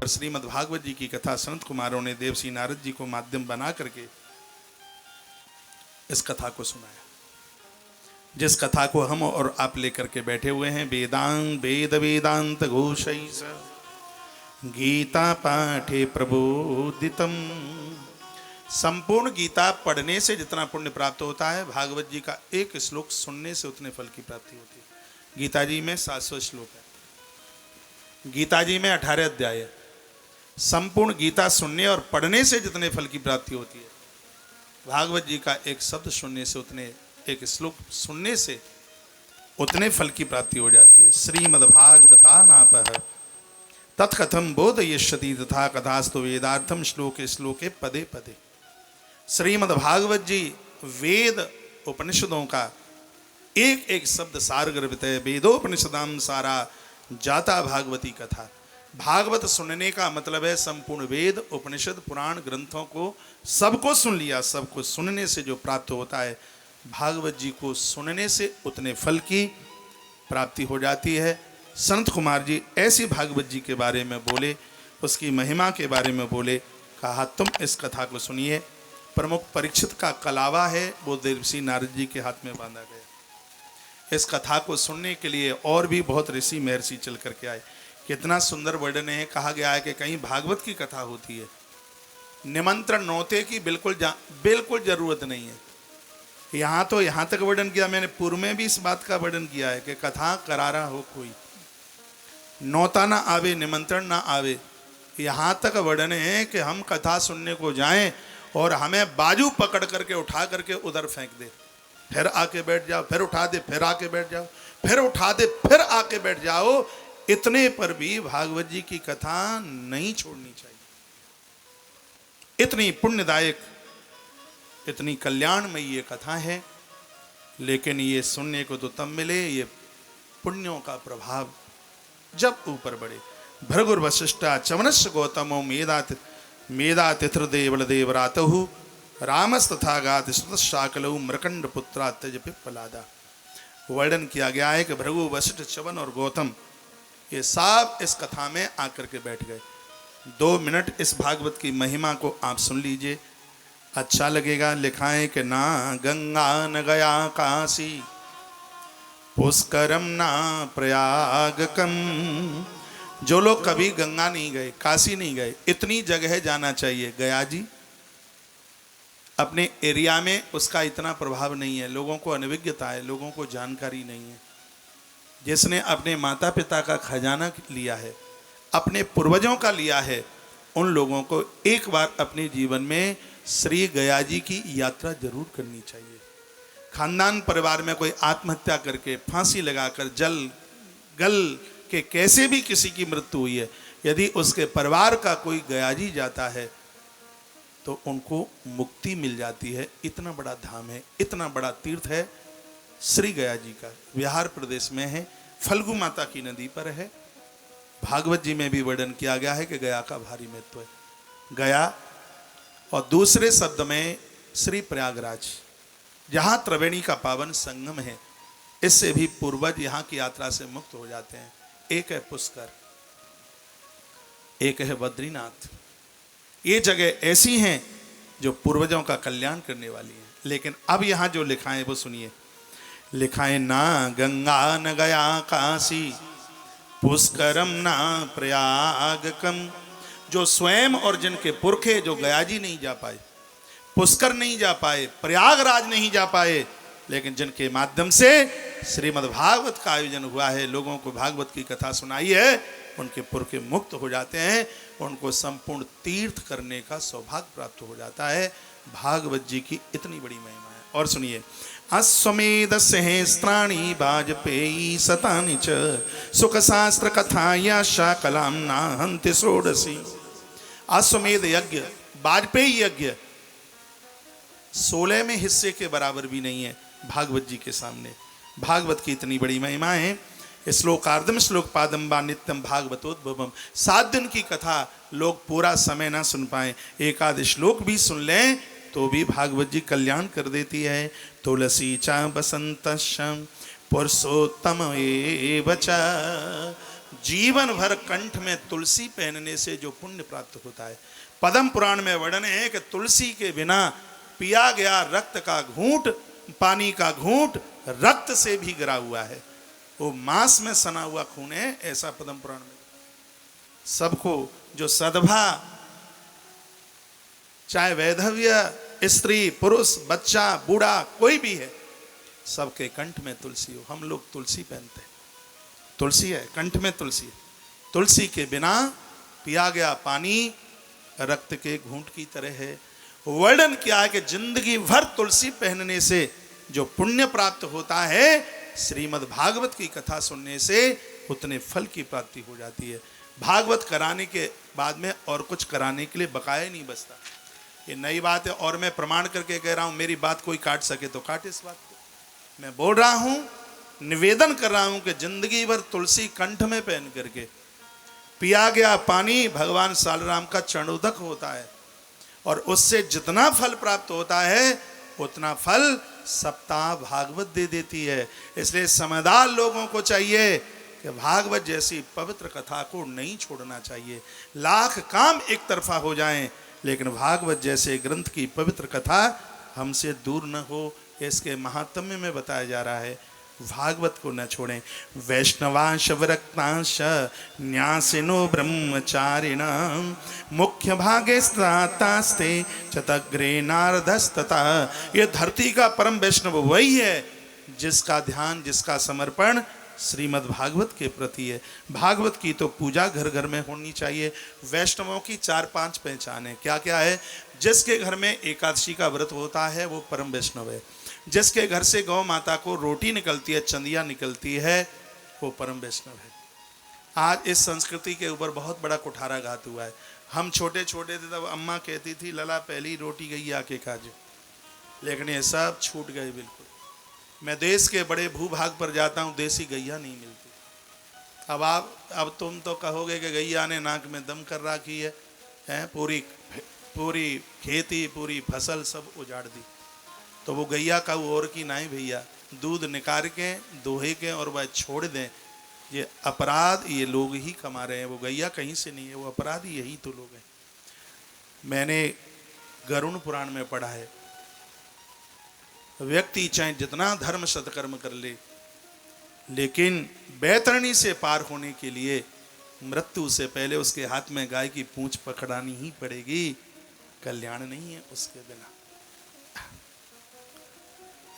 श्रीमद् भागवत जी की कथा संत कुमारों ने देवसी नारद जी को माध्यम बना करके इस कथा को सुनाया, जिस कथा को हम और आप लेकर के बैठे हुए हैं। वेद वेदांत घोषै गीता पाठे प्रबोधितम। संपूर्ण गीता पढ़ने से जितना पुण्य प्राप्त होता है, भागवत जी का एक श्लोक सुनने से उतने फल की प्राप्ति होती है। गीता जी में 700 श्लोक है, गीता जी में 18 अध्याय है। संपूर्ण गीता सुनने और पढ़ने से जितने फल की प्राप्ति होती है, भागवत जी का एक शब्द सुनने से उतने, एक श्लोक सुनने से उतने फल की प्राप्ति हो जाती है। श्रीमद्भागवतानापः तत्कथम बोधयिष्यति तथा कथास्तु वेदार्थम श्लोके श्लोके पदे पदे। श्रीमद्भागवत जी वेद उपनिषदों का एक एक शब्द सार गर्भित है। वेदोपनिषदाम सारा जाता भागवती कथा। भागवत सुनने का मतलब है संपूर्ण वेद उपनिषद पुराण ग्रंथों को सबको सुन लिया। सबको सुनने से जो प्राप्त होता है, भागवत जी को सुनने से उतने फल की प्राप्ति हो जाती है। संत कुमार जी ऐसी भागवत जी के बारे में बोले, उसकी महिमा के बारे में बोले। कहा तुम इस कथा को सुनिए। प्रमुख परीक्षित का कलावा है, वो देवसी नारद जी के हाथ में बांधा गया। इस कथा को सुनने के लिए और भी बहुत ऋषि महर्षि चल करके आए। कितना सुंदर वर्णन है। कहा गया है कि कहीं भागवत की कथा होती है, निमंत्रण नौते की बिल्कुल जरूरत नहीं है। यहाँ तो यहाँ तक वर्णन किया मैंने, पूर्व में भी इस बात का वर्णन किया है कि कथा करारा हो कोई, नौता ना आवे, निमंत्रण ना आवे। यहाँ तक वर्णन है कि हम कथा सुनने को जाएं और हमें बाजू पकड़ करके उठा करके उधर फेंक दे, फिर आके बैठ जाओ, फिर उठा दे, फिर आके बैठ जाओ, फिर उठा दे, फिर आके बैठ जाओ। इतने पर भी भागवत जी की कथा नहीं छोड़नी चाहिए। इतनी पुण्यदायक, इतनी कल्याणमयी ये कथा है। लेकिन ये सुनने को तो तब मिले, ये पुण्यों का प्रभाव जब ऊपर बढ़े। भृगुर वशिष्ठा चवनस्य गौतमो मेधा तिथ्रदेव बलदेवरातहु रामस्तथा गात शाकलऊ मृकंड पुत्रा त्यज पिप्पलादा। वर्णन किया गया है कि भृगु वशिष्ठ च्यवन और गौतम ये सब इस कथा में आकर के बैठ गए। 2 मिनट इस भागवत की महिमा को आप सुन लीजिए, अच्छा लगेगा। लिखा है कि ना गंगा न गया काशी पुष्करम ना प्रयागकम। जो लोग कभी गंगा नहीं गए, काशी नहीं गए, इतनी जगह जाना चाहिए। गया जी अपने एरिया में उसका इतना प्रभाव नहीं है, लोगों को अनभिज्ञता है, लोगों को जानकारी नहीं है। जिसने अपने माता पिता का खजाना लिया है, अपने पूर्वजों का लिया है, उन लोगों को एक बार अपने जीवन में श्री गया जी की यात्रा जरूर करनी चाहिए। खानदान परिवार में कोई आत्महत्या करके, फांसी लगाकर, जल गल के कैसे भी किसी की मृत्यु हुई है, यदि उसके परिवार का कोई गया जी जाता है तो उनको मुक्ति मिल जाती है। इतना बड़ा धाम है, इतना बड़ा तीर्थ है श्री गया जी का। बिहार प्रदेश में है, फल्गु माता की नदी पर है। भागवत जी में भी वर्णन किया गया है कि गया का भारी महत्व है। गया और दूसरे शब्द में श्री प्रयागराज, जहाँ त्रिवेणी का पावन संगम है। इससे भी पूर्वज यहाँ की यात्रा से मुक्त हो जाते हैं। एक है पुष्कर, एक है बद्रीनाथ। ये जगह ऐसी हैं जो पूर्वजों का कल्याण करने वाली हैं। लेकिन अब यहाँ जो लिखा है वो सुनिए। लिखा है ना गंगा न गया काशी पुष्करम ना प्रयागकम। जो स्वयं और जिनके पुरखे जो गया जी नहीं जा पाए, पुष्कर नहीं जा पाए, प्रयागराज नहीं जा पाए, लेकिन जिनके माध्यम से श्रीमद् भागवत का आयोजन हुआ है, लोगों को भागवत की कथा सुनाई है, उनके पुरखे मुक्त हो जाते हैं, उनको संपूर्ण तीर्थ करने का सौभाग्य प्राप्त हो जाता है। भागवत जी की इतनी बड़ी महिमा है। और सुनिए, अश्वमेध सहस्त्राणि वाजपेयी शतानि च सुख शास्त्र कथाया शाकलाम नाहन्ति षोडशी। अश्वमेध यज्ञ, वाजपेयी यज्ञ 16वें हिस्से के बराबर भी नहीं है भागवत जी के सामने। भागवत की इतनी बड़ी महिमा है। श्लोकार्धम श्लोक पादम वा नित्यम भागवतोद्भवम। 7 दिन की कथा लोग पूरा समय ना सुन पाए, एक आध श्लोक भी सुन लें तो भी भागवत जी कल्याण कर देती है। तुलसी चा बसंत पुरुषोत्तम एव च जीवन भर कंठ में तुलसी पहनने से जो पुण्य प्राप्त होता है। पद्म पुराण में वर्णन है कि तुलसी के बिना पिया गया रक्त का घूंट, पानी का घूंट रक्त से भी गिरा हुआ है, वो मांस में सना हुआ खून है, ऐसा पद्म पुराण में। सबको जो सद्भा, चाहे वैधव्य, स्त्री, पुरुष, बच्चा, बूढ़ा, कोई भी है, सबके कंठ में तुलसी हो। हम लोग तुलसी पहनते हैं, तुलसी है, कंठ में तुलसी है। तुलसी के बिना पिया गया पानी रक्त के घूंट की तरह है। वर्णन क्या है कि जिंदगी भर तुलसी पहनने से जो पुण्य प्राप्त होता है, श्रीमद् भागवत की कथा सुनने से उतने फल की प्राप्ति हो जाती है। भागवत कराने के बाद में और कुछ कराने के लिए बकाया नहीं बचता। ये नई बात है और मैं प्रमाण करके कह रहा हूं, मेरी बात कोई काट सके तो काट इस बात को। मैं बोल रहा हूं, निवेदन कर रहा हूं कि जिंदगी भर तुलसी कंठ में पहन करके पिया गया पानी भगवान सालराम का चरणोदक होता है, और उससे जितना फल प्राप्त होता है उतना फल सप्ताह भागवत दे देती है। इसलिए समझदार लोगों को चाहिए कि भागवत जैसी पवित्र कथा को नहीं छोड़ना चाहिए। लाख काम एक तरफा हो जाएं, लेकिन भागवत जैसे ग्रंथ की पवित्र कथा हमसे दूर न हो, इसके महात्म्य में बताया जा रहा है। भागवत को न छोड़ें। वैष्णवांश विरक्तांश न्यासिनो ब्रह्मचारिण मुख्य भागे स्तास्ते चतग्रे नारदस्तता। ये धरती का परम वैष्णव वही है जिसका ध्यान, जिसका समर्पण श्रीमद् भागवत के प्रति है। भागवत की तो पूजा घर घर में होनी चाहिए। वैष्णवों की 4-5 पहचानें क्या क्या है। जिसके घर में एकादशी का व्रत होता है वो परम वैष्णव है। जिसके घर से गौ माता को रोटी निकलती है, चंदिया निकलती है, वो परम वैष्णव है। आज इस संस्कृति के ऊपर बहुत बड़ा कुठाराघात हुआ है। हम छोटे छोटे थे तब अम्मा कहती थी लला पहली रोटी गैया के खाजे, लेकिन ये सब छूट गए बिल्कुल। मैं देश के बड़े भूभाग पर जाता हूँ, देसी गैया नहीं मिलती। अब तुम तो कहोगे कि गैया ने नाक में दम कर रखी है, पूरी खेती, पूरी फसल सब उजाड़ दी। तो वो गैया का वो और की नहीं भैया, दूध निकाल के दोहे के और वह छोड़ दें, ये अपराध ये लोग ही कमा रहे हैं। वो गैया कहीं से नहीं है, वो अपराधी यही तो लोग हैं। मैंने गरुण पुराण में पढ़ा है, व्यक्ति चाहे जितना धर्म सत्कर्म कर ले, लेकिन बैतरणी से पार होने के लिए मृत्यु से पहले उसके हाथ में गाय की पूंछ पकड़ानी ही पड़ेगी। कल्याण नहीं है उसके बिना।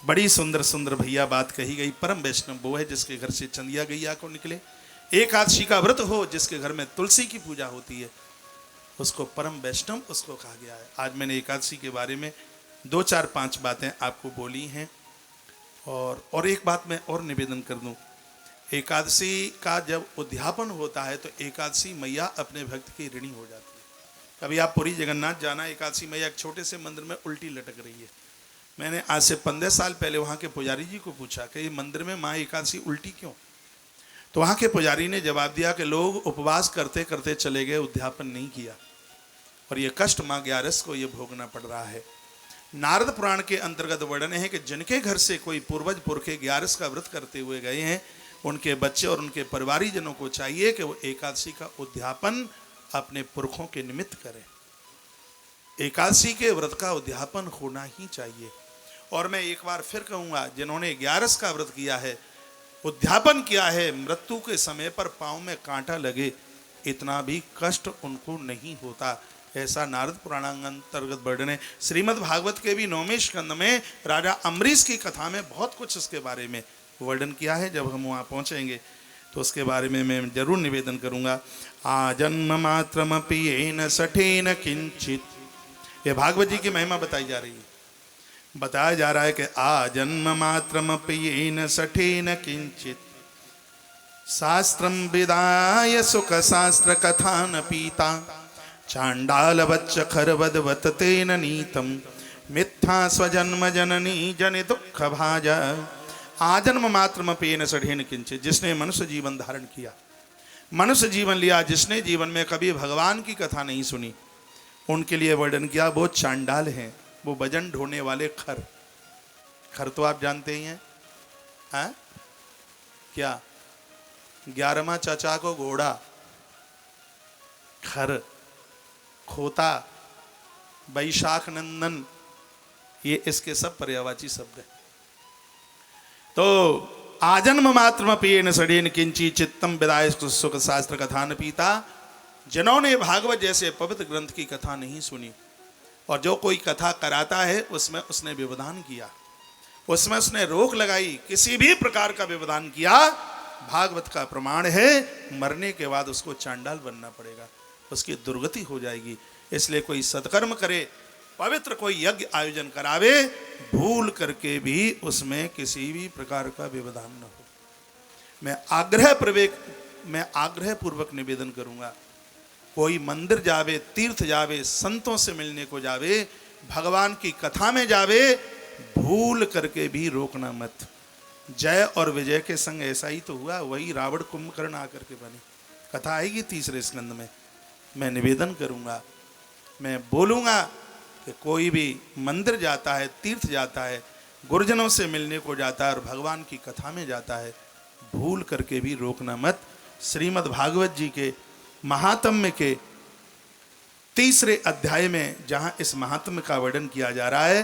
बड़ी सुंदर सुंदर भैया बात कही गई। परम वैष्णव वो है जिसके घर से चंदिया गैया को निकले। एकादशी का व्रत हो जिसके घर में तुलसी की पूजा होती है, उसको परम वैष्णव उसको कहा गया है। आज मैंने एकादशी के बारे में 2-4-5 बातें आपको बोली हैं। और एक बात मैं और निवेदन कर दूं, एकादशी का जब उद्यापन होता है तो एकादशी मैया अपने भक्त की ऋणी हो जाती है। कभी आप पुरी जगन्नाथ जाना, एकादशी मैया एक छोटे से मंदिर में उल्टी लटक रही है। मैंने आज से 15 साल पहले वहाँ के पुजारी जी को पूछा कि ये मंदिर में माँ एकादशी उल्टी क्यों? तो वहाँ के पुजारी ने जवाब दिया कि लोग उपवास करते करते चले गए, उद्यापन नहीं किया, और ये कष्ट माँ ग्यारस को ये भोगना पड़ रहा है। नारद पुराण के अंतर्गत वर्णन है कि जिनके घर से कोई पूर्वज पुरखे ग्यारस का व्रत करते हुए गए हैं, उनके बच्चे और उनके परिवारी जनों को चाहिए कि वो एकादशी का उद्यापन अपने पुरखों के निमित्त करें। एकादशी के व्रत का उद्यापन होना ही चाहिए। और मैं एक बार फिर कहूँगा, जिन्होंने ग्यारस का व्रत किया है, उद्यापन किया है, मृत्यु के समय पर पाँव में कांटा लगे इतना भी कष्ट उनको नहीं होता, ऐसा नारद पुराण अंतर्गत वर्णन है। श्रीमद् भागवत के भी 9वें स्कंद में राजा अम्बरीश की कथा में बहुत कुछ उसके बारे में वर्णन किया है। जब हम वहाँ पहुँचेंगे तो उसके बारे में मैं जरूर निवेदन करूँगा। आजन्म मात्रमपि येन सठेन किंचित, ये भागवत जी की महिमा बताई जा रही है। बताया जा रहा है कि आजन्म मात्रमपि येन सठेन किंचित शास्त्रम विदाय सुख शास्त्र कथान पीता चांडाल बच्च खरवदवत तेन नीतम मिथ्या स्वजन्म जननी जन दुख भाजा। आजन्म मात्रमपि येन सठेन किंचित, जिसने मनुष्य जीवन धारण किया, मनुष्य जीवन लिया, जिसने जीवन में कभी भगवान की कथा नहीं सुनी, उनके लिए वर्णन किया वो चांडाल हैं, वो वजन ढोने वाले खर। खर तो आप जानते ही हैं, हाँ? क्या 11वां चचा को घोड़ा, खर, खोता, वैशाख नंदन, ये इसके सब पर्यायवाची शब्द है। तो आजन्म मात्र पियेन सड़ेन किंची चित्तम विदाय सुख शास्त्र कथान पीता। जिन्होंने भागवत जैसे पवित्र ग्रंथ की कथा नहीं सुनी और जो कोई कथा कराता है उसमें उसने व्यवधान किया, उसमें उसने रोक लगाई, किसी भी प्रकार का व्यवधान किया, भागवत का प्रमाण है मरने के बाद उसको चांडाल बनना पड़ेगा, उसकी दुर्गति हो जाएगी। इसलिए कोई सत्कर्म करे, पवित्र कोई यज्ञ आयोजन करावे, भूल करके भी उसमें किसी भी प्रकार का व्यवधान न हो। मैं आग्रह पूर्वक निवेदन करूंगा, कोई मंदिर जावे, तीर्थ जावे, संतों से मिलने को जावे, भगवान की कथा में जावे, भूल करके भी रोकना मत। जय और विजय के संग ऐसा ही तो हुआ, वही रावण कुंभकर्ण आकर के बने। कथा आएगी तीसरे स्कंद में। मैं निवेदन करूंगा, मैं बोलूंगा कि कोई भी मंदिर जाता है, तीर्थ जाता है, गुरुजनों से मिलने को जाता है और भगवान की कथा में जाता है, भूल करके भी रोकना मत। श्रीमद् भागवत जी के महात्म्य के तीसरे अध्याय में जहां इस महात्म्य का वर्णन किया जा रहा है,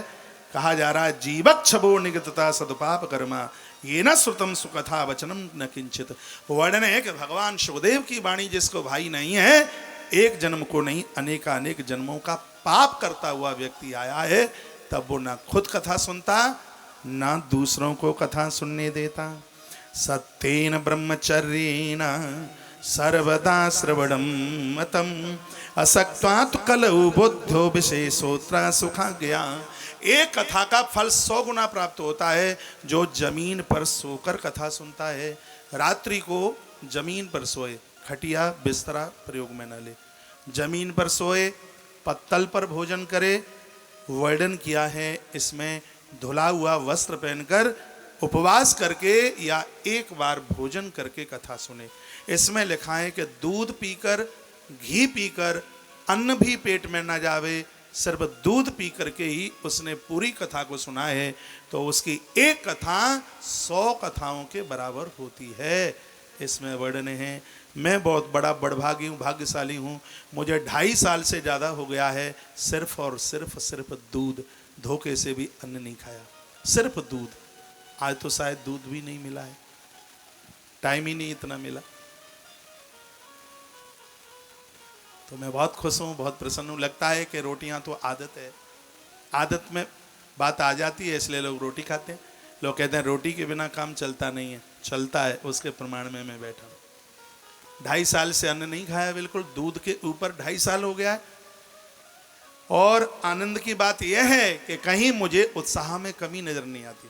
कहा जा रहा है जीवक्षभो निगतता सदपाप कर्मा ये न श्रुतम सुकथा वचनम न किंचित। वर्णन है कि भगवान सुखदेव की वाणी जिसको भाई नहीं है, एक जन्म को नहीं अनेकानेक जन्मों का पाप करता हुआ व्यक्ति आया है, तब वो ना खुद कथा सुनता ना दूसरों को कथा सुनने देता। सत्येन ब्रह्मचर्येण सर्वदा श्रवणम मतम असक्त्वात् कलौ बुद्धो विशेषोत्र सुखा गया। एक कथा का फल 100 गुना प्राप्त होता है जो जमीन पर सोकर कथा सुनता है। रात्रि को जमीन पर सोए, खटिया बिस्तरा प्रयोग में न ले, जमीन पर सोए, पत्तल पर भोजन करे। वर्णन किया है इसमें धुला हुआ वस्त्र पहनकर उपवास करके या एक बार भोजन करके कथा सुने। इसमें लिखा है कि दूध पीकर, घी पीकर अन्न भी पेट में ना जावे, सिर्फ दूध पी करके ही उसने पूरी कथा को सुना है तो उसकी एक कथा 100 कथाओं के बराबर होती है। इसमें वर्णन है। मैं बहुत बड़ा बड़भागी हूँ, भाग्यशाली हूँ, मुझे 2.5 साल से ज़्यादा हो गया है सिर्फ और सिर्फ दूध, धोखे से भी अन्न नहीं खाया, सिर्फ दूध। आज तो शायद दूध भी नहीं मिला है, टाइम ही नहीं इतना मिला। तो मैं बहुत खुश हूँ, बहुत प्रसन्न हूँ। लगता है कि रोटियां तो आदत है, आदत में बात आ जाती है इसलिए लोग रोटी खाते हैं। लोग कहते हैं रोटी के बिना काम चलता नहीं है, चलता है, उसके प्रमाण में मैं बैठा हूँ। 2.5 साल से अन्न नहीं खाया, बिल्कुल दूध के ऊपर 2.5 साल हो गया है। और आनंद की बात यह है कि कहीं मुझे उत्साह में कमी नजर नहीं आती।